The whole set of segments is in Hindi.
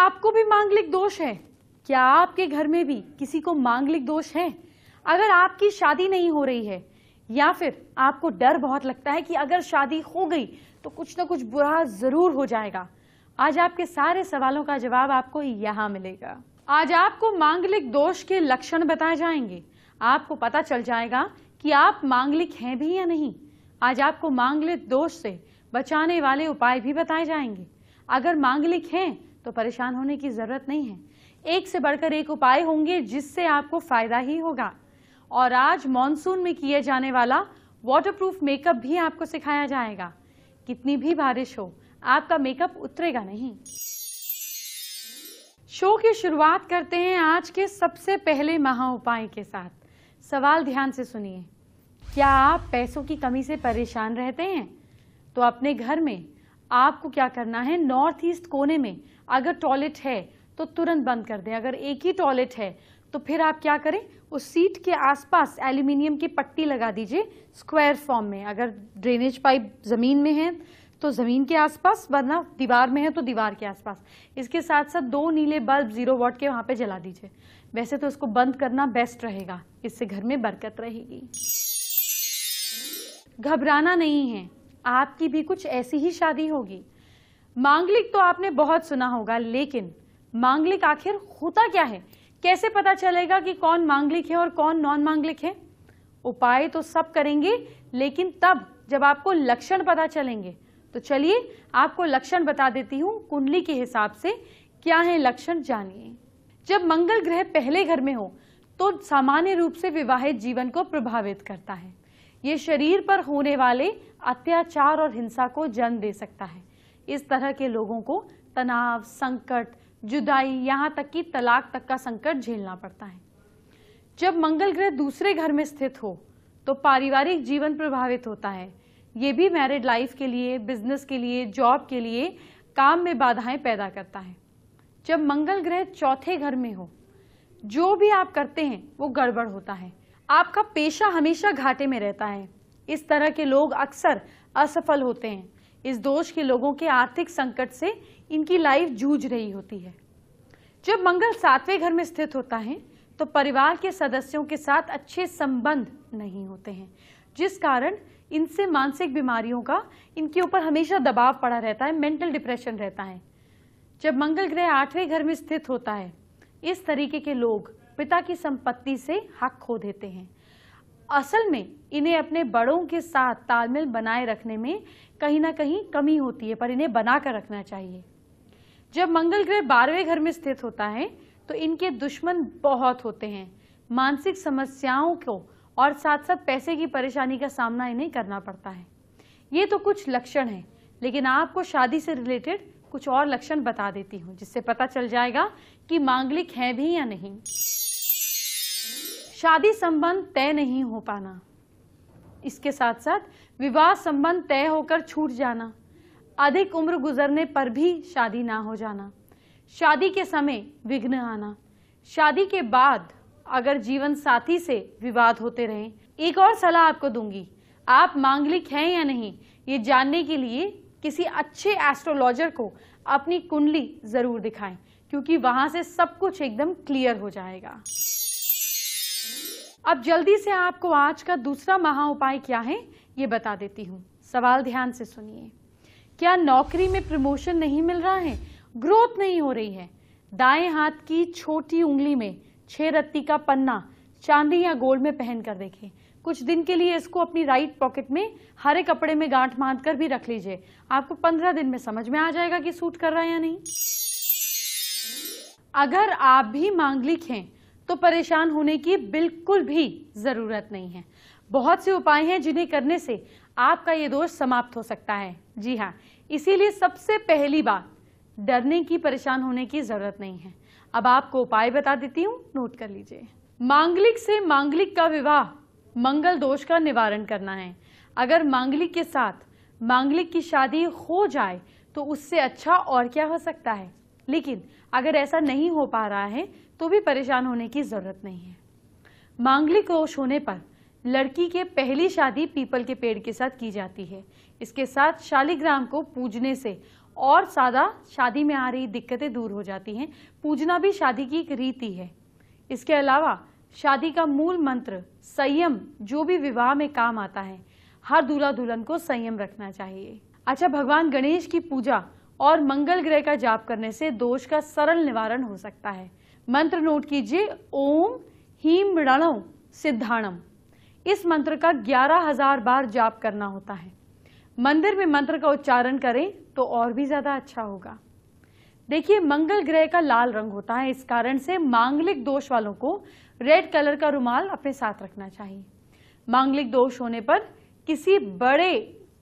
आपको भी मांगलिक दोष है? क्या आपके घर में भी किसी को मांगलिक दोष है? अगर आपकी शादी नहीं हो रही है या फिर आपको डर बहुत लगता है कि अगर शादी हो गई तो कुछ ना कुछ बुरा जरूर हो जाएगा, आज आपके सारे सवालों का जवाब आपको यहाँ मिलेगा। आज आपको मांगलिक दोष के लक्षण बताए जाएंगे। आपको पता चल जाएगा कि आप मांगलिक हैं भी या नहीं। आज आपको मांगलिक दोष से बचाने वाले उपाय भी बताए जाएंगे। अगर मांगलिक हैं तो परेशान होने की जरूरत नहीं है, एक से बढ़कर एक उपाय होंगे जिससे आपको फायदा ही होगा। और आज मॉनसून में किए जाने वाला वाटरप्रूफ मेकअप भी आपको सिखाया जाएगा। कितनी भी बारिश हो, आपका मेकअप उतरेगा नहीं। शो की शुरुआत करते हैं आज के सबसे पहले महा उपाय के साथ। सवाल ध्यान से सुनिए। क्या आप पैसों की कमी से परेशान रहते हैं? तो अपने घर में आपको क्या करना है, नॉर्थ ईस्ट कोने में अगर टॉयलेट है तो तुरंत बंद कर दें। अगर एक ही टॉयलेट है तो फिर आप क्या करें, उस सीट के आसपास एल्यूमिनियम की पट्टी लगा दीजिए स्क्वायर फॉर्म में। अगर ड्रेनेज पाइप जमीन में है तो जमीन के आसपास, वरना दीवार में है तो दीवार के आसपास। इसके साथ साथ 2 नीले बल्ब 0 वॉट के वहां पे जला दीजिए। वैसे तो इसको बंद करना बेस्ट रहेगा, इससे घर में बरकत रहेगी। घबराना नहीं है, आपकी भी कुछ ऐसी ही शादी होगी। मांगलिक तो आपने बहुत सुना होगा, लेकिन मांगलिक आखिर होता क्या है? कैसे पता चलेगा कि कौन मांगलिक है और कौन नॉन मांगलिक है? उपाय तो सब करेंगे, लेकिन तब जब आपको लक्षण पता चलेंगे। तो चलिए आपको लक्षण बता देती हूँ कुंडली के हिसाब से। क्या है लक्षण, जानिए। जब मंगल ग्रह पहले घर में हो तो सामान्य रूप से विवाहित जीवन को प्रभावित करता है। ये शरीर पर होने वाले अत्याचार और हिंसा को जन्म दे सकता है। इस तरह के लोगों को तनाव, संकट, जुदाई, यहाँ तक कि तलाक तक का संकट झेलना पड़ता है। जब मंगल ग्रह दूसरे घर में स्थित हो तो पारिवारिक जीवन प्रभावित होता है। ये भी मैरिड लाइफ के लिए, बिजनेस के लिए, जॉब के लिए काम में बाधाएं पैदा करता है। जब मंगल ग्रह चौथे घर में हो, जो भी आप करते हैं वो गड़बड़ होता है। आपका पेशा हमेशा घाटे में रहता है। इस तरह के लोग अक्सर असफल होते हैं। इस दोष के लोगों के आर्थिक संकट से इनकी लाइफ जूझ रही होती है। जब मंगल 7वें घर में स्थित होता है तो परिवार के सदस्यों के साथ अच्छे संबंध नहीं होते हैं, जिस कारण इनसे मानसिक बीमारियों का इनके ऊपर हमेशा दबाव पड़ा रहता है, मेंटल डिप्रेशन रहता है। जब मंगल ग्रह 8वें घर में स्थित होता है, इस तरीके के लोग पिता की संपत्ति से हक खो देते हैं। असल में इन्हें अपने बड़ों के साथ तालमेल बनाए रखने में कहीं ना कहीं कमी होती है, पर इन्हें बनाकर रखना चाहिए। जब मंगल ग्रह 12वें घर में स्थित होता है तो इनके दुश्मन बहुत होते हैं। मानसिक समस्याओं को और साथ साथ पैसे की परेशानी का सामना इन्हें करना पड़ता है। ये तो कुछ लक्षण हैं, लेकिन आपको शादी से रिलेटेड कुछ और लक्षण बता देती हूँ, जिससे पता चल जाएगा कि मांगलिक हैं भी या नहीं। शादी संबंध तय नहीं हो पाना, इसके साथ साथ विवाह संबंध तय होकर छूट जाना, अधिक उम्र गुजरने पर भी शादी ना हो जाना, शादी के समय विघ्न आना, शादी के बाद अगर जीवन साथी से विवाद होते रहें। एक और सलाह आपको दूंगी, आप मांगलिक हैं या नहीं ये जानने के लिए किसी अच्छे एस्ट्रोलॉजर को अपनी कुंडली जरूर दिखाएं, क्योंकि वहां से सब कुछ एकदम क्लियर हो जाएगा। अब जल्दी से आपको आज का दूसरा महा उपाय क्या है ये बता देती हूँ। सवाल ध्यान से सुनिए। क्या नौकरी में प्रमोशन नहीं मिल रहा है, ग्रोथ नहीं हो रही है? दाएं हाथ की छोटी उंगली में 6 रत्ती का पन्ना चांदी या गोल्ड में पहन कर देखें। कुछ दिन के लिए इसको अपनी राइट पॉकेट में हरे कपड़े में गांठ बांध कर भी रख लीजिए। आपको 15 दिन में समझ में आ जाएगा कि सूट कर रहा है या नहीं। अगर आप भी मांगलिक हैं तो परेशान होने की बिल्कुल भी जरूरत नहीं है। बहुत से उपाय हैं जिन्हें करने से आपका ये दोष समाप्त हो सकता है। जी हाँ, इसीलिए सबसे पहली बात, डरने की, परेशान होने की जरूरत नहीं है। अब आपको उपाय बता देती हूँ, नोट कर लीजिए। मांगलिक से मांगलिक का विवाह मंगल दोष का निवारण करना है। अगर मांगलिक के साथ मांगलिक की शादी हो जाए तो उससे अच्छा और क्या हो सकता है। लेकिन अगर ऐसा नहीं हो पा रहा है तो भी परेशान होने की जरूरत नहीं है। मांगलिक दोष होने पर लड़की के पहली शादी पीपल के पेड़ के साथ की जाती है। इसके साथ शालिग्राम को पूजने से और सादा शादी में आ रही दिक्कतें दूर हो जाती हैं। पूजना भी शादी की एक रीति है। इसके अलावा शादी का मूल मंत्र संयम, जो भी विवाह में काम आता है। हर दूल्हा दुल्हन को संयम रखना चाहिए। अच्छा, भगवान गणेश की पूजा और मंगल ग्रह का जाप करने से दोष का सरल निवारण हो सकता है। मंत्र नोट कीजिए, ओम हीम मृणौ सिद्धाणम। इस मंत्र का 11,000 बार जाप करना होता है। मंदिर में मंत्र का उच्चारण करें तो और भी ज्यादा अच्छा होगा। देखिए, मंगल ग्रह का लाल रंग होता है, इस कारण से मांगलिक दोष वालों को रेड कलर का रुमाल अपने साथ रखना चाहिए। मांगलिक दोष होने पर किसी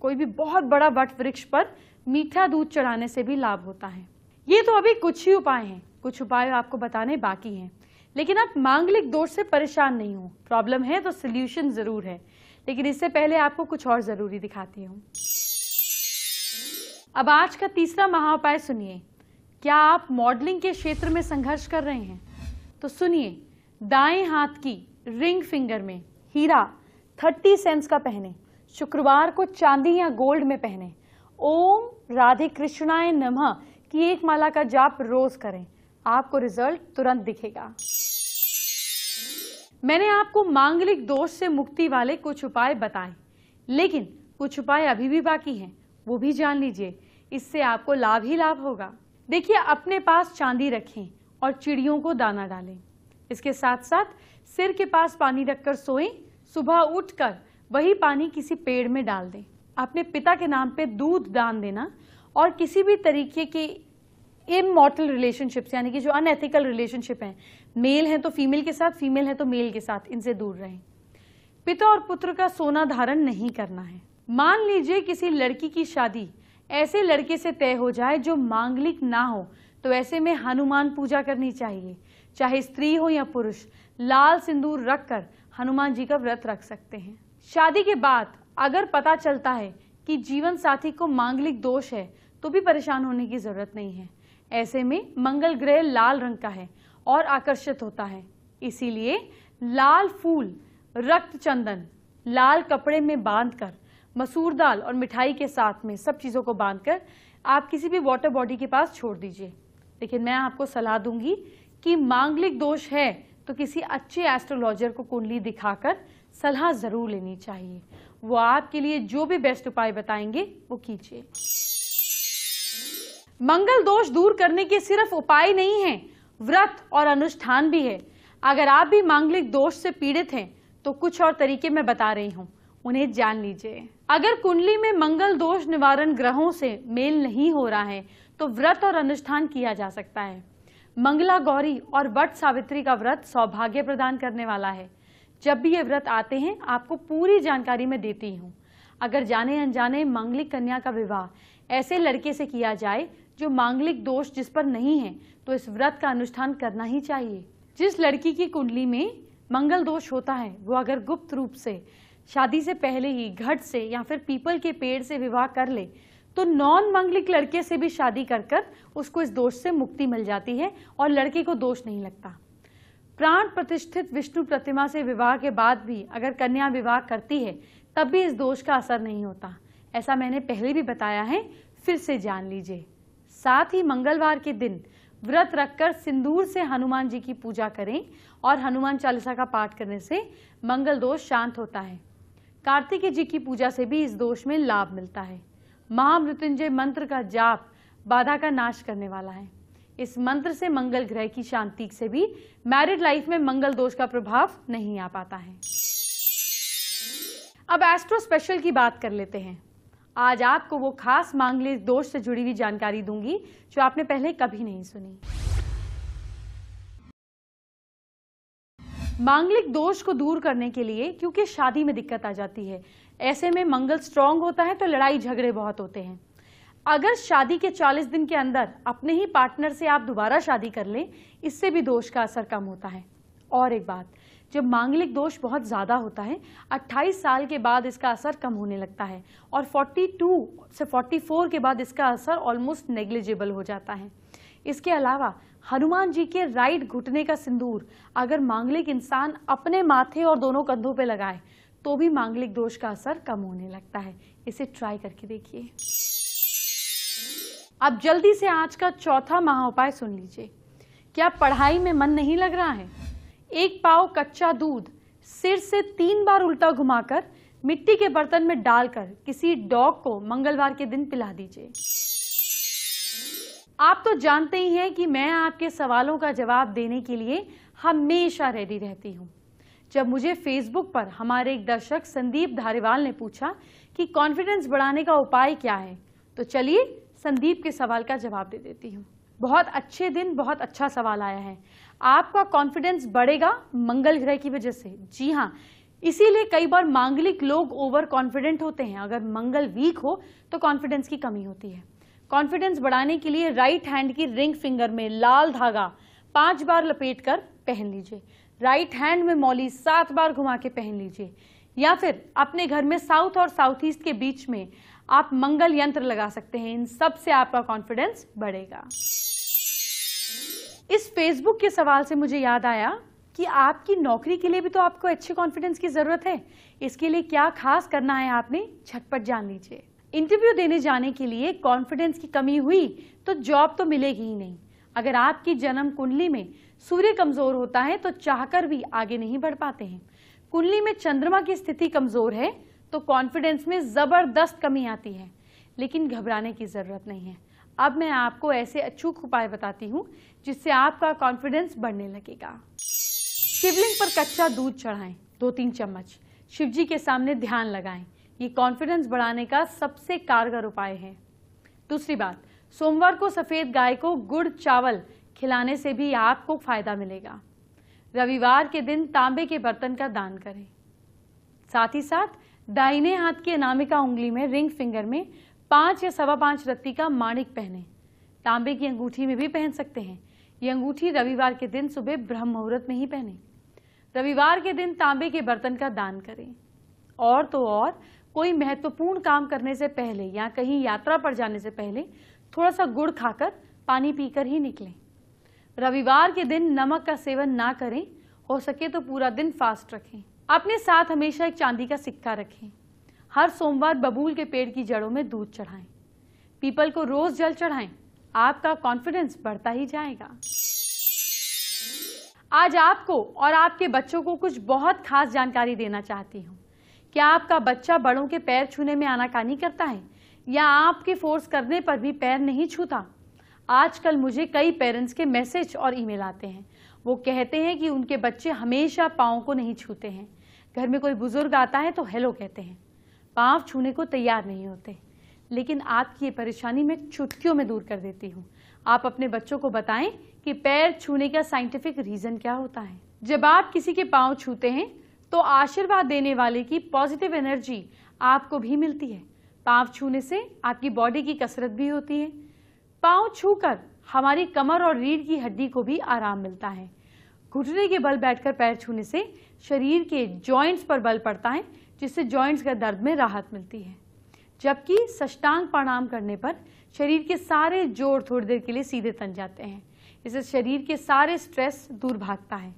कोई भी बहुत बड़ा वट वृक्ष पर मीठा दूध चढ़ाने से भी लाभ होता है। ये तो अभी कुछ ही उपाय हैं, कुछ उपाय आपको बताने बाकी हैं। लेकिन आप मांगलिक दोष से परेशान नहीं हो, प्रॉब्लम है तो सॉल्यूशन जरूर है। लेकिन इससे पहले आपको कुछ और जरूरी दिखाती हूँ। अब आज का तीसरा महाउपाय सुनिए। क्या आप मॉडलिंग के क्षेत्र में संघर्ष कर रहे हैं? तो सुनिए, दाएं हाथ की रिंग फिंगर में हीरा 30 सेंट्स का पहने, शुक्रवार को चांदी या गोल्ड में पहने, ओम राधे कृष्णाय नमः की एक माला का जाप रोज करें। आपको रिजल्ट तुरंत दिखेगा। मैंने आपको मांगलिक दोष से मुक्ति वाले कुछ उपाय बताए, लेकिन कुछ उपाय अभी भी बाकी हैं, वो भी जान लीजिए। इससे आपको लाभ ही लाभ होगा। देखिए, अपने पास चांदी रखें और चिड़ियों को दाना डालें। इसके साथ साथ सिर के पास पानी रखकर सोएं। सुबह उठकर वही पानी किसी पेड़ में डाल दें। अपने पिता के नाम पे दूध दान देना और किसी भी तरीके के इमॉर्टल रिलेशनशिप्स, यानी कि जो अनएथिकल रिलेशनशिप हैं, मेल है तो फीमेल के साथ, फीमेल है तो मेल के साथ, इनसे दूर रहें। पिता और पुत्र का सोना धारण नहीं करना है। मान लीजिए किसी लड़की की शादी ऐसे लड़के से तय हो जाए जो मांगलिक ना हो, तो ऐसे में हनुमान पूजा करनी चाहिए। चाहे स्त्री हो या पुरुष, लाल सिंदूर रखकर हनुमान जी का व्रत रख सकते हैं। शादी के बाद अगर पता चलता है कि जीवन साथी को मांगलिक दोष है, तो भी परेशान होने की जरूरत नहीं है। ऐसे में मंगल ग्रह लाल रंग का है और आकर्षित होता है, इसीलिए लाल फूल, रक्त चंदन लाल कपड़े में बांधकर, मसूर दाल और मिठाई के साथ में सब चीजों को बांधकर आप किसी भी वाटर बॉडी के पास छोड़ दीजिए। लेकिन मैं आपको सलाह दूंगी कि मांगलिक दोष है तो किसी अच्छे एस्ट्रोलॉजर को कुंडली दिखाकर सलाह जरूर लेनी चाहिए। वो आपके लिए जो भी बेस्ट उपाय बताएंगे वो कीजिए। मंगल दोष दूर करने के सिर्फ उपाय नहीं है, व्रत और अनुष्ठान भी है। अगर आप भी मांगलिक दोष से पीड़ित हैं तो कुछ और तरीके मैं बता रही हूँ, उन्हें जान लीजिए। अगर कुंडली में मंगल दोष निवारण ग्रहों से मेल नहीं हो रहा है तो व्रत और अनुष्ठान किया जा सकता है। मंगला गौरी और वट सावित्री का व्रत सौभाग्य प्रदान करने वाला है। जब भी ये व्रत आते हैं आपको पूरी जानकारी मैं देती हूँ। अगर जाने अनजाने मांगलिक कन्या का विवाह ऐसे लड़के से किया जाए जो मांगलिक दोष जिस पर नहीं है, तो इस व्रत का अनुष्ठान करना ही चाहिए। जिस लड़की की कुंडली में मंगल दोष होता है वो अगर गुप्त रूप से शादी से पहले ही घट से या फिर पीपल के पेड़ से विवाह कर ले तो नॉन मांगलिक लड़के से भी शादी कर उसको इस दोष से मुक्ति मिल जाती है और लड़के को दोष नहीं लगता। प्राण प्रतिष्ठित विष्णु प्रतिमा से विवाह के बाद भी अगर कन्या विवाह करती है तब भी इस दोष का असर नहीं होता। ऐसा मैंने पहले भी बताया है, फिर से जान लीजिए। साथ ही मंगलवार के दिन व्रत रखकर सिंदूर से हनुमान जी की पूजा करें और हनुमान चालीसा का पाठ करने से मंगल दोष शांत होता है। कार्तिकेय जी की पूजा से भी इस दोष में लाभ मिलता है। महामृत्युंजय मंत्र का जाप बाधा का नाश करने वाला है। इस मंत्र से मंगल ग्रह की शांति से भी मैरिड लाइफ में मंगल दोष का प्रभाव नहीं आ पाता है। अब एस्ट्रो स्पेशल की बात कर लेते हैं। आज आपको वो खास मांगलिक दोष से जुड़ी हुई जानकारी दूंगी जो आपने पहले कभी नहीं सुनी। मांगलिक दोष को दूर करने के लिए, क्योंकि शादी में दिक्कत आ जाती है, ऐसे में मंगल स्ट्रांग होता है तो लड़ाई झगड़े बहुत होते हैं। अगर शादी के 40 दिन के अंदर अपने ही पार्टनर से आप दोबारा शादी कर लें, इससे भी दोष का असर कम होता है। और एक बात, जब मांगलिक दोष बहुत ज्यादा होता है 28 साल के बाद इसका असर कम होने लगता है और 42 से 44 के बाद इसका असर ऑलमोस्ट नेग्लिजिबल हो जाता है। इसके अलावा हनुमान जी के राइट घुटने का सिंदूर अगर मांगलिक इंसान अपने माथे और दोनों कंधों पे लगाए तो भी मांगलिक दोष का असर कम होने लगता है। इसे ट्राई करके देखिए। अब जल्दी से आज का चौथा महा उपाय सुन लीजिए। क्या पढ़ाई में मन नहीं लग रहा है? 1 पाव कच्चा दूध सिर से 3 बार उल्टा घुमाकर मिट्टी के बर्तन में डालकर किसी डॉग को मंगलवार के दिन पिला दीजिए। आप तो जानते ही हैं कि मैं आपके सवालों का जवाब देने के लिए हमेशा रेडी रहती हूँ। जब मुझे फेसबुक पर हमारे एक दर्शक संदीप धारीवाल ने पूछा कि कॉन्फिडेंस बढ़ाने का उपाय क्या है, तो चलिए संदीप के सवाल का जवाब दे देती हूँ। बहुत अच्छे दिन, बहुत अच्छा सवाल आया है। आपका कॉन्फिडेंस बढ़ेगा मंगल ग्रह की वजह से। जी हाँ, इसीलिए कई बार मांगलिक लोग ओवर कॉन्फिडेंट होते हैं। अगर मंगल वीक हो तो कॉन्फिडेंस की कमी होती है। कॉन्फिडेंस बढ़ाने के लिए राइट हैंड की रिंग फिंगर में लाल धागा 5 बार लपेटकर पहन लीजिए। राइट हैंड में मौली 7 बार घुमा के पहन लीजिए, या फिर अपने घर में साउथ और साउथ ईस्ट के बीच में आप मंगल यंत्र लगा सकते हैं। इन सब से आपका कॉन्फिडेंस बढ़ेगा। इस फेसबुक के सवाल से मुझे याद आया कि आपकी नौकरी के लिए भी तो आपको अच्छे कॉन्फिडेंस की जरूरत है। इसके लिए क्या खास करना है आपने झटपट जान लीजिए। इंटरव्यू देने जाने के लिए कॉन्फिडेंस की कमी हुई तो जॉब तो मिलेगी ही नहीं। अगर आपकी जन्म कुंडली में सूर्य कमजोर होता है तो चाहकर भी आगे नहीं बढ़ पाते हैं। कुंडली में चंद्रमा की स्थिति कमजोर है तो कॉन्फिडेंस में जबरदस्त कमी आती है, लेकिन घबराने की जरूरत नहीं है। अब मैं आपको ऐसे अचूक उपाय बताती हूँ जिससे आपका कॉन्फिडेंस बढ़ने लगेगा। शिवलिंग पर कच्चा दूध चढ़ाएं 2-3 चम्मच। शिव जी के सामने ध्यान लगाएं। ये कॉन्फिडेंस बढ़ाने का सबसे कारगर उपाय है। दूसरी बात, सोमवार को सफेद गाय को गुड़ चावल खिलाने से भी आपको फायदा मिलेगा। रविवार के दिन तांबे के बर्तन का दान करें। साथ ही साथ दाहिने हाथ की अनामिका उंगली में रिंग फिंगर में 5 या 5.25 रत्ती का माणिक पहने। तांबे की अंगूठी में भी पहन सकते हैं। ये अंगूठी रविवार के दिन सुबह ब्रह्म मुहूर्त में ही पहने। रविवार के दिन तांबे के बर्तन का दान करें। और तो और कोई महत्वपूर्ण काम करने से पहले या कहीं यात्रा पर जाने से पहले थोड़ा सा गुड़ खाकर पानी पीकर ही निकलें। रविवार के दिन नमक का सेवन ना करें। हो सके तो पूरा दिन फास्ट रखें। अपने साथ हमेशा एक चांदी का सिक्का रखें। हर सोमवार बबूल के पेड़ की जड़ों में दूध चढ़ाएं। पीपल को रोज जल चढ़ाएं। आपका कॉन्फिडेंस बढ़ता ही जाएगा। आज आपको और आपके बच्चों को कुछ बहुत खास जानकारी देना चाहती हूँ। क्या आपका बच्चा बड़ों के पैर छूने में आनाकानी करता है या आपके फोर्स करने पर भी पैर नहीं छूता? आजकल मुझे कई पेरेंट्स के मैसेज और ईमेल आते हैं। वो कहते हैं कि उनके बच्चे हमेशा पाँव को नहीं छूते हैं। घर में कोई बुजुर्ग आता है तो हेलो कहते हैं, पाँव छूने को तैयार नहीं होते। लेकिन आपकी ये परेशानी मैं चुटकियों में दूर कर देती हूँ। आप अपने बच्चों को बताएं कि पैर छूने का साइंटिफिक रीजन क्या होता है। जब आप किसी के पाँव छूते हैं तो आशीर्वाद देने वाले की पॉजिटिव एनर्जी आपको भी मिलती है। पाँव छूने से आपकी बॉडी की कसरत भी होती है। पाँव छूकर हमारी कमर और रीढ़ की हड्डी को भी आराम मिलता है। घुटने के बल बैठकर पैर छूने से शरीर के जॉइंट्स पर बल पड़ता है, जिससे जॉइंट्स के दर्द में राहत मिलती है। जबकि साष्टांग प्रणाम करने पर शरीर के सारे जोड़ थोड़ी देर के लिए सीधे तन जाते हैं। इससे शरीर के सारे स्ट्रेस दूर भागता है।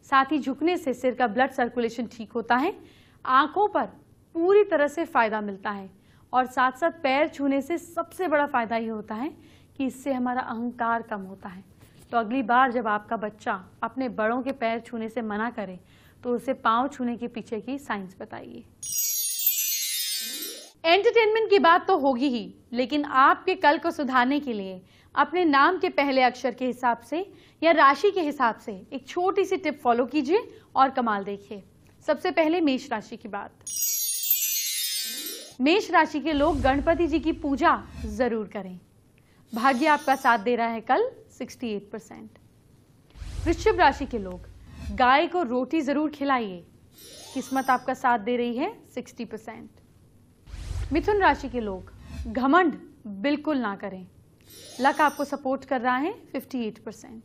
साथ ही झुकने से सिर का ब्लड सर्कुलेशन ठीक होता है। आंखों पर पूरी तरह से फायदा मिलता है। और साथ साथ पैर छूने से सबसे बड़ा फायदा ये होता है कि इससे हमारा अहंकार कम होता है। तो अगली बार जब आपका बच्चा अपने बड़ों के पैर छूने से मना करे तो उसे पाँव छूने के पीछे की साइंस बताइए। एंटरटेनमेंट की बात तो होगी ही, लेकिन आपके कल को सुधारने के लिए अपने नाम के पहले अक्षर के हिसाब से या राशि के हिसाब से एक छोटी सी टिप फॉलो कीजिए और कमाल देखिए। सबसे पहले मेष राशि की बात। मेष राशि के लोग गणपति जी की पूजा जरूर करें। भाग्य आपका साथ दे रहा है कल 68%। वृश्चिक राशि के लोग गाय को रोटी जरूर खिलाइए। किस्मत आपका साथ दे रही है 60%। मिथुन राशि के लोग घमंड बिल्कुल ना करें। लक आपको सपोर्ट कर रहा है 58%।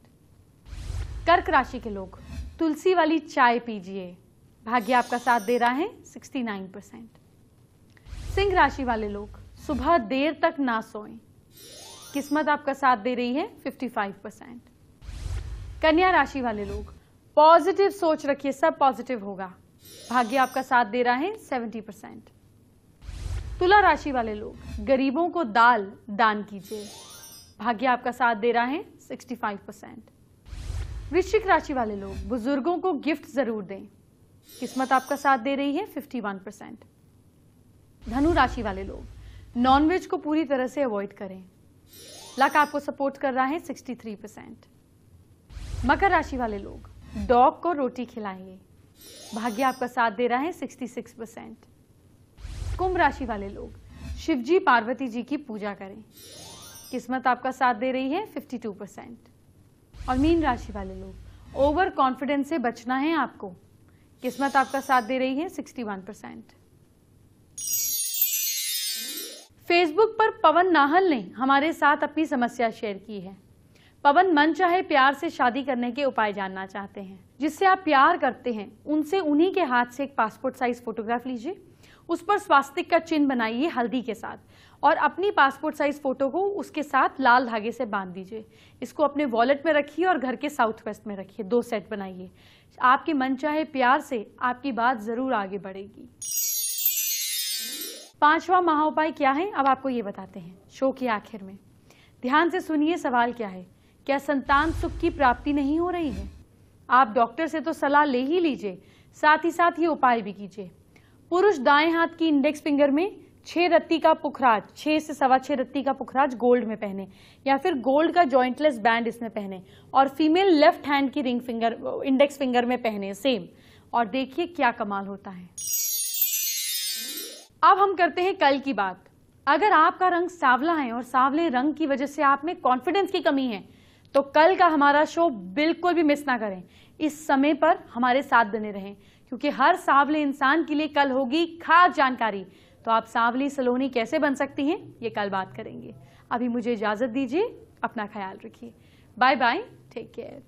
कर्क राशि के लोग तुलसी वाली चाय पीजिए। भाग्य आपका साथ दे रहा है 69%। सिंह राशि वाले लोग सुबह देर तक ना सोएं। किस्मत आपका साथ दे रही है 55%। कन्या राशि वाले लोग पॉजिटिव सोच रखिए, सब पॉजिटिव होगा। भाग्य आपका साथ दे रहा है 70%। तुला राशि वाले लोग गरीबों को दाल दान कीजिए। भाग्य आपका साथ दे रहा है 65%। वृश्चिक राशि वाले लोग बुजुर्गों को गिफ्ट जरूर दें, किस्मत आपका साथ दे रही है 51%। धनु राशि वाले लोग नॉनवेज को पूरी तरह से अवॉइड करें, लक आपको सपोर्ट कर रहा है 63%। मकर राशि वाले लोग डॉग को रोटी खिलाएंगे, भाग्य आपका साथ दे रहा है 66%। कुंभ राशि वाले लोग शिवजी पार्वती जी की पूजा करें, किस्मत आपका साथ दे रही है 52%। और मीन राशि वाले लोग ओवर कॉन्फिडेंस से बचना है आपको, किस्मत आपका साथ दे रही है 61%। फेसबुक पर पवन नाहल ने हमारे साथ अपनी समस्या शेयर की है। पवन मन चाहे प्यार से शादी करने के उपाय जानना चाहते हैं। जिससे आप प्यार करते हैं उनसे उन्हीं के हाथ से एक पासपोर्ट साइज फोटोग्राफ लीजिए, उस पर स्वास्तिक का चिन्ह बनाइए हल्दी के साथ और अपनी पासपोर्ट साइज फोटो को उसके साथ लाल धागे से बांध दीजिए। इसको अपने वॉलेट में रखिए और घर के साउथ वेस्ट में रखिए, 2 सेट बनाइए। आपके मन चाहे प्यार से आपकी बात जरूर आगे बढ़ेगी। 5वां महाउपाय क्या है, अब आपको ये बताते हैं शो के आखिर में। ध्यान से सुनिए, सवाल क्या है, क्या संतान सुख की प्राप्ति नहीं हो रही है? आप डॉक्टर से तो सलाह ले ही लीजिए, साथ ही साथ ये उपाय भी कीजिए। पुरुष दाएं हाथ की इंडेक्स फिंगर में 6 रत्ती का पुखराज, 6 से 6.25 रत्ती का पुखराज गोल्ड में पहने या फिर गोल्ड का जॉइंटलेस बैंड इसमें पहने, और फीमेल लेफ्ट हैंड की रिंग फिंगर इंडेक्स फिंगर में पहने सेम, और देखिए क्या कमाल होता है। अब हम करते हैं कल की बात। अगर आपका रंग सांवला है और सांवले रंग की वजह से आप में कॉन्फिडेंस की कमी है तो कल का हमारा शो बिल्कुल भी मिस ना करें। इस समय पर हमारे साथ बने रहें क्योंकि हर सांवले इंसान के लिए कल होगी खास जानकारी। तो आप सांवली सलोनी कैसे बन सकती हैं ये कल बात करेंगे। अभी मुझे इजाजत दीजिए, अपना ख्याल रखिए। Bye bye, take care.